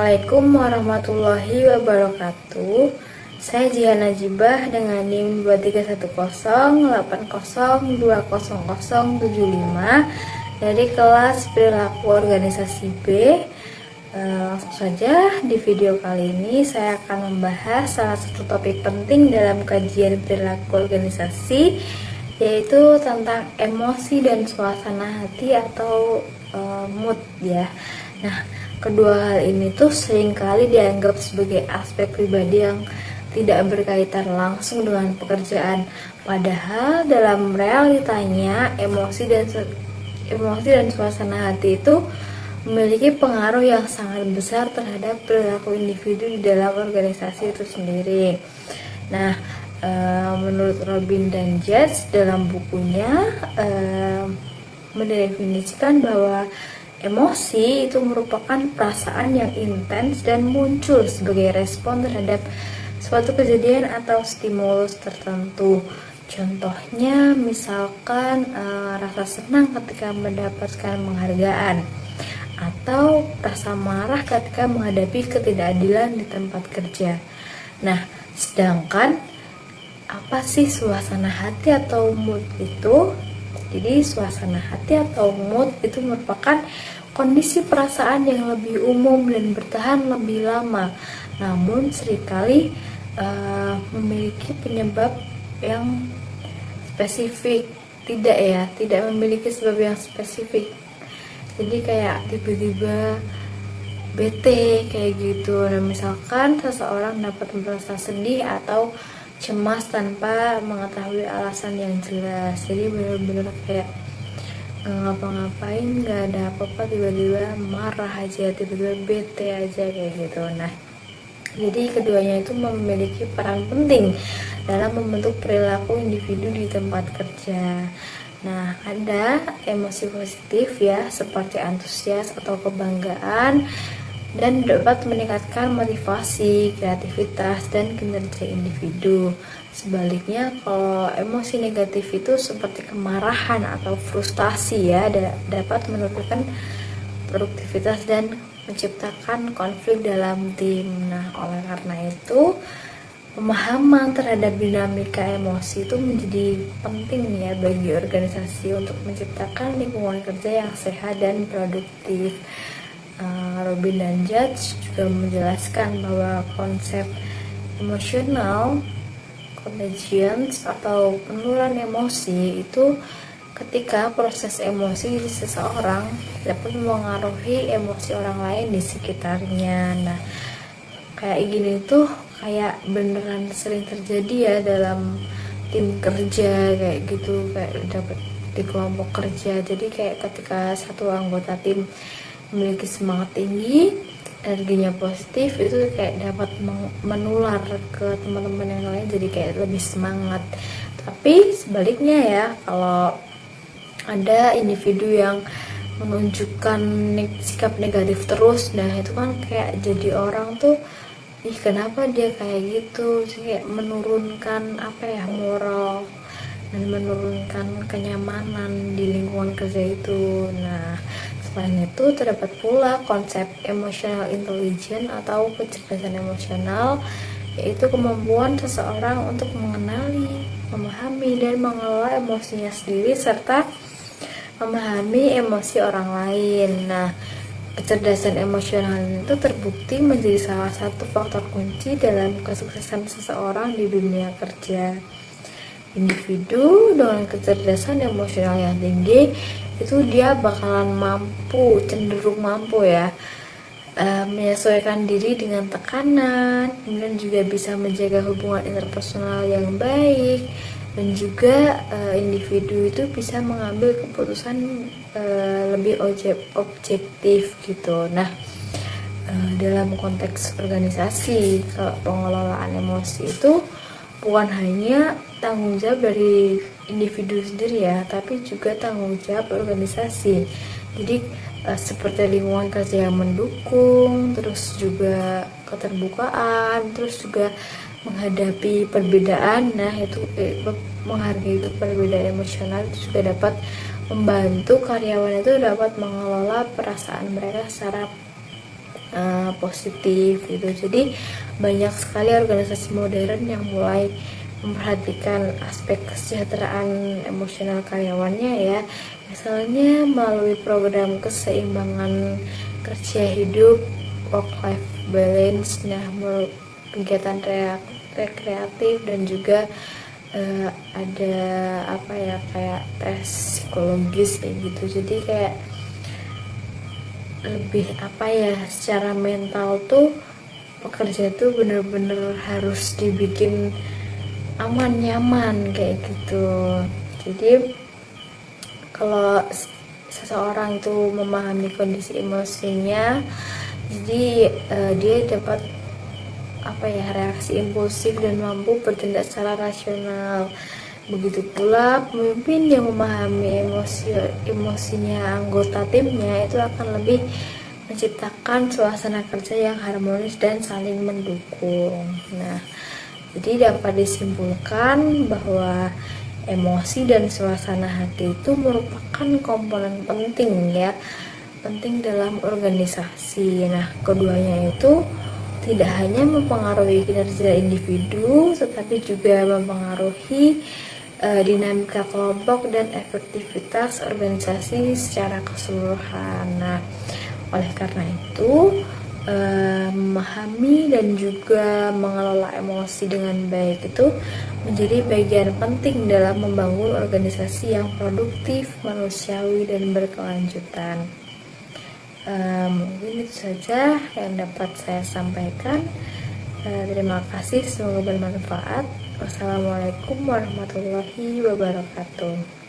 Assalamualaikum warahmatullahi wabarakatuh. Saya Jihan Najibah dengan NIM 231080200075 dari kelas perilaku organisasi B. Langsung saja, di video kali ini saya akan membahas salah satu topik penting dalam kajian perilaku organisasi, yaitu tentang emosi dan suasana hati atau mood ya. Nah, kedua hal ini tuh seringkali dianggap sebagai aspek pribadi yang tidak berkaitan langsung dengan pekerjaan. Padahal dalam realitanya emosi dan suasana hati itu memiliki pengaruh yang sangat besar terhadap perilaku individu di dalam organisasi itu sendiri. Nah, menurut Robin dan Jets dalam bukunya mendefinisikan bahwa emosi itu merupakan perasaan yang intens dan muncul sebagai respon terhadap suatu kejadian atau stimulus tertentu. Contohnya misalkan rasa senang ketika mendapatkan penghargaan, atau rasa marah ketika menghadapi ketidakadilan di tempat kerja. Nah, sedangkan apa sih suasana hati atau mood itu? Jadi suasana hati atau mood itu merupakan kondisi perasaan yang lebih umum dan bertahan lebih lama, namun seringkali memiliki penyebab yang spesifik. Tidak memiliki sebab yang spesifik. Jadi kayak tiba-tiba bete kayak gitu. Nah, misalkan seseorang dapat merasa sedih atau cemas tanpa mengetahui alasan yang jelas. Jadi benar-benar kayak ngapa-ngapain nggak ada apa-apa, tiba-tiba marah aja, tiba-tiba bete aja kayak gitu. Nah, jadi keduanya itu memiliki peran penting dalam membentuk perilaku individu di tempat kerja. Nah, ada emosi positif ya, seperti antusias atau kebanggaan, dan dapat meningkatkan motivasi, kreativitas, dan kinerja individu. Sebaliknya, kalau emosi negatif itu seperti kemarahan atau frustasi ya, dapat menurunkan produktivitas dan menciptakan konflik dalam tim. Nah, oleh karena itu, pemahaman terhadap dinamika emosi itu menjadi penting ya bagi organisasi untuk menciptakan lingkungan kerja yang sehat dan produktif. Robin dan Judge juga menjelaskan bahwa konsep emosional contagions atau penularan emosi itu ketika proses emosi di seseorang dapat mengaruhi emosi orang lain di sekitarnya. Nah, kayak gini tuh kayak beneran sering terjadi ya dalam tim kerja kayak gitu, kayak dapat di kelompok kerja. Jadi kayak ketika satu anggota tim memiliki semangat tinggi, energinya positif, itu kayak dapat menular ke teman-teman yang lain, jadi kayak lebih semangat. Tapi sebaliknya ya, kalau ada individu yang menunjukkan sikap negatif terus, nah itu kan kayak jadi orang tuh, ih kenapa dia kayak gitu, kayak menurunkan moral dan menurunkan kenyamanan di lingkungan kerja itu. Nah, selain itu terdapat pula konsep emotional intelligence atau kecerdasan emosional, yaitu kemampuan seseorang untuk mengenali, memahami, dan mengelola emosinya sendiri serta memahami emosi orang lain. Nah, kecerdasan emosional itu terbukti menjadi salah satu faktor kunci dalam kesuksesan seseorang di dunia kerja. Individu dengan kecerdasan emosional yang tinggi itu dia bakalan cenderung mampu ya menyesuaikan diri dengan tekanan, kemudian juga bisa menjaga hubungan interpersonal yang baik, dan juga individu itu bisa mengambil keputusan lebih objektif gitu. Nah, dalam konteks organisasi, kalau pengelolaan emosi itu bukan hanya tanggung jawab dari individu sendiri ya, tapi juga tanggung jawab organisasi. Jadi seperti lingkungan kerja yang mendukung, terus juga keterbukaan, terus juga menghadapi perbedaan. Nah, itu menghargai perbedaan emosional itu juga dapat membantu karyawan itu dapat mengelola perasaan mereka secara positif gitu. Jadi banyak sekali organisasi modern yang mulai memperhatikan aspek kesejahteraan emosional karyawannya ya, misalnya melalui program keseimbangan kerja hidup, work life balance, kegiatan rekreatif, dan juga ada apa ya, kayak tes psikologis kayak gitu. Jadi kayak lebih apa ya, secara mental tuh pekerja tuh bener-bener harus dibikin aman, nyaman kayak gitu. Jadi kalau seseorang itu memahami kondisi emosinya, jadi dia dapat apa ya, reaksi impulsif dan mampu bertindak secara rasional. Begitu pula pemimpin yang memahami emosinya anggota timnya itu akan lebih menciptakan suasana kerja yang harmonis dan saling mendukung. Nah, jadi dapat disimpulkan bahwa emosi dan suasana hati itu merupakan komponen penting ya, penting dalam organisasi. Nah, keduanya itu tidak hanya mempengaruhi kinerja individu, tetapi juga mempengaruhi dinamika kelompok dan efektivitas organisasi secara keseluruhan. Nah, oleh karena itu memahami dan juga mengelola emosi dengan baik itu menjadi bagian penting dalam membangun organisasi yang produktif, manusiawi, dan berkelanjutan. Mungkin itu saja yang dapat saya sampaikan. Terima kasih, semoga bermanfaat. Wassalamualaikum warahmatullahi wabarakatuh.